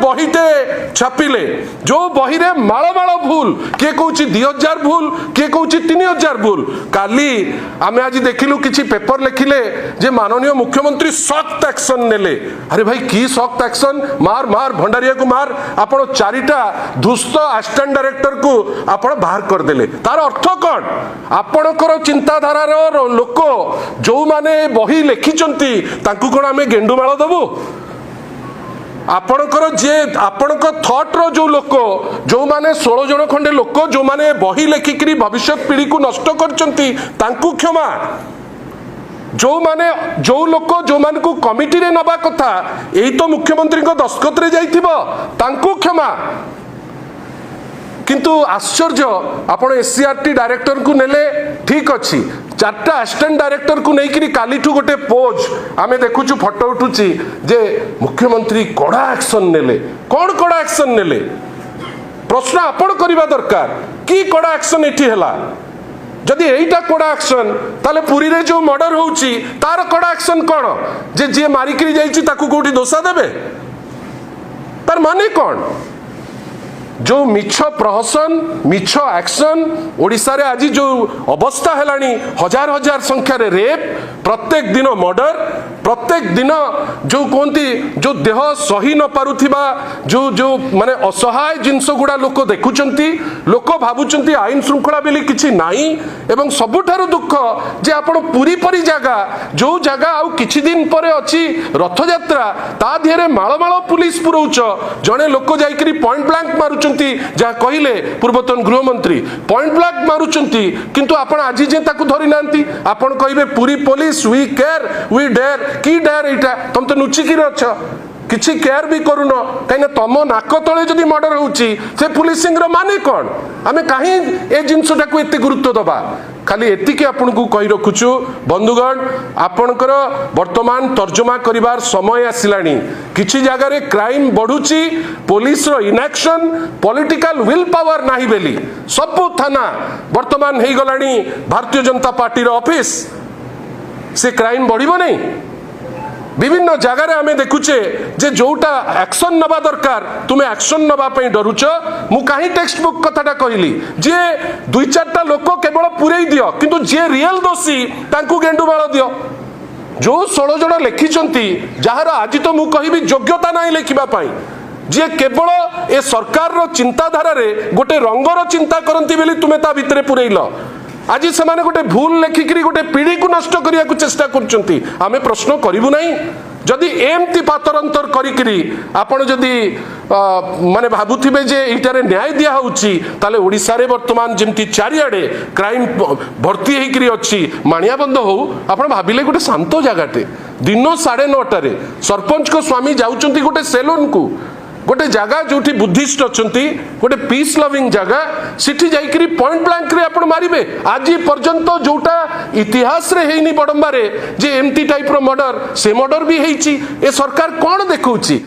बहीटे छापिले जो बही रे माल माल भूल किए कौन 2000 भूल किए कौन 3000 भूल काली आमे आज देखिलु किछि पेपर लिखिले जे माननीय मुख्यमंत्री सख्त एक्शन नेले। अरे भाई की सख्त एक्शन मार मार भंडारिया को मार आपण चारिटा दुष्ट असिस्टेंट डायरेक्टर को आपण बाहर कर देले तार अर्थ कौन आपणकर चिंताधारा लोक जो माने बही लिखिचंती तांकु कोन आमे गेंडुमाळ दबु आपणकर जे आपणक थॉट रो जो लोक जो माने 16 जन खंडे लोक जो माने बही लेखिकरी भविष्य पीढ़ी को नष्ट करचंती तांकु क्षमा जो माने जो लोक जो मान को कमिटी रे नबा कथा एई तो मुख्यमंत्री को दस्तखत रे जाइथिबो तांकु क्षमा किंतु आश्चर्य आपण एससीआरटी डायरेक्टर को नेले ठीक अच्छी चारटा असिस्टेंट डायरेक्टर को लेकिन कालीठू गोटे पोज आमे देखुछु फोटो उठुची जे मुख्यमंत्री कड़ा एक्शन नेले कौन कड़ा एक्शन नेले प्रश्न आपण करबा दरकार की कड़ा एक्शन एठी हला जदि एटा कड़ा एक्शन ताले पुरी रे जो मर्डर होउची तार कड़ा एक्शन कोन जे जे मारी करी जाईची ताकू कोठी दोषा देबे तार माने कोन जो मिछ प्रहसन मिछ एक्शन ओडिशा रे आज जो अवस्था हेलानी हजार हजार संख्या रे रेप प्रत्येक दिन मर्डर प्रत्येक दिन जो कहती जो देह सही न पारुथिबा जो जो माने असहाय जिनस गुड़ा लोक देखुचंती लोक भाबुचंती आईन श्रृंखला बेली किछि नाही एवं सबुठारु दुख जे आपण पुरी परी जागा जो जागा आउ किछि दिन परे अछि रथ यात्रा ता दिहरे माळ माळ पुलिस पुरौच जणे लोक जाईकरी पॉइंट ब्लैंक मारु जहाँ कहले पूर्वतन गृहमंत्री पॉइंट ब्लैंक मारुचंती किंतु आपण आज जे ताकू धरि नांती आपण कहबे पूरी police we care we dare की डेयर एटा तुम तो नुचिकी अछ किछि केयर भी करून कहीं तुम नाक तले जदि मर्डर होउची से पुलिसिंग रो माने कोन आमे काहे ए जिंसटा को एते गुरुत्व दबा खाली एतिके आपन को कहि रखुछु बंधुगण आपनकर वर्तमान तर्जमा करिवार समय आसिलानी किछि जगह रे क्राइम बढ़ुची पुलिस रो इनएक्शन पॉलिटिकल विल पावर नाही बेली सब थाना वर्तमान हेई गलानी भारतीय जनता पार्टी रो ऑफिस से क्राइम बढ़िबो नहीं विभिन्न जगार आम देखुचे जे जोटा एक्शन नबा दरकार तुम्हें एक्शन नबा डरुच मु कहीं टेक्स्ट बुक कथाटा कहली जे दुई चारटा लोक केवल पुरई दियो किंतु जे रियल दोषी तांकू गेंडुमाळ दियो जो 16 जन लिखिचंती जार आज तो मु कहबी योग्यता नहीं लिखिबा पाई जे केवल ए सरकार रो चिंताधारा रे गोटे रंगर चिंता करंती बेली तुमे ता भितरे पुरैल आज से माने गोटे भूल लेखिकी गोटे पीढ़ी को नष्ट करने को चेष्टा करछंती आमे प्रश्न करिबु नहीं जदि एमती पातरंतर करिकरी आपण जदि माने भाबुथिबे जे इटारे न्याय दिया होउची ताले ओडिसा रे वर्तमान जेमती चारियाडे क्राइम भर्ती हेकरी अछि माणियाबंद हो आपण भाबिले गोटे शांत जगाटे दिन 9:30 रे सरपंच को स्वामी जाउचंती गोटे सेलून को गोटे जगह जो बुद्धिस्ट अच्छा गोटे पीस लविंग जगह सिटी जाइकरी पॉइंट ब्लैंक रे आपण मारिबे आज पर्यंत जोटा इतिहास रे हेइनी बडंबा रे जे एमती टाइप रो मर्डर से मर्डर भी हेइची ए सरकार कोन देखौची।